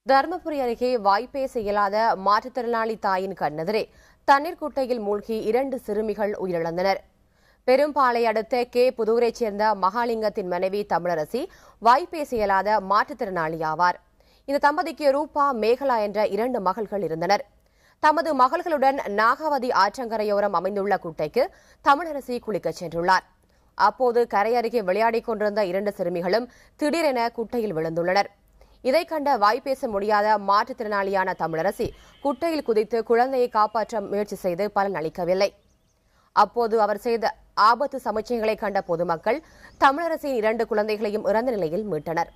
தருமபுரி அருகே வாய்ப்பேச இயலாத மாற்றுத்திறனாளி தாயின் கண்ணெதிரே தண்ணீர் குட்டையில் மூழ்கி 2 சிறுமிகள் உயிரிழந்தனர். பெரும்பாலை அடுத்த புதூரைச் சேர்ந்த மகாலிங்கத்தின் மனைவி தமிழரசி வாய்ப்பேச இயலாத மாற்றுத்திறனாளி ஆவார். இந்த தம்பதிக்கு ரூபா, மேகலா என்ற 2 மகள்கள் இருந்தனர். தமது மகள்களுடன் நாகாவதி ஆற்றங்கரையோரம் அமைந்துள்ள குட்டைக்கு தமிழரசி குளிக்கச் சென்றுள்ளார். அப்போது கரை அருகே விளையாடிக் கொண்டிருந்த 2 சிறுமிகளும் திடீரென குட்டையில் விழுந்துள்ளனர். இதை கண்ட வாய்ப்பேச முடியாத மாற்றுத்திறனாளியான தமிழரசி குட்டையில் குதித்து குழந்தையை காப்பாற்ற முயற்சி செய்து பலன் அளிக்கவில்லை. அப்போது அவர் செய்த ஆபத்து சமிக்ஞைகளை கண்ட பொதுமக்கள் தமிழரசியின் 2 குழந்தைகளையும் இறந்த நிலையில் மீட்டனர்.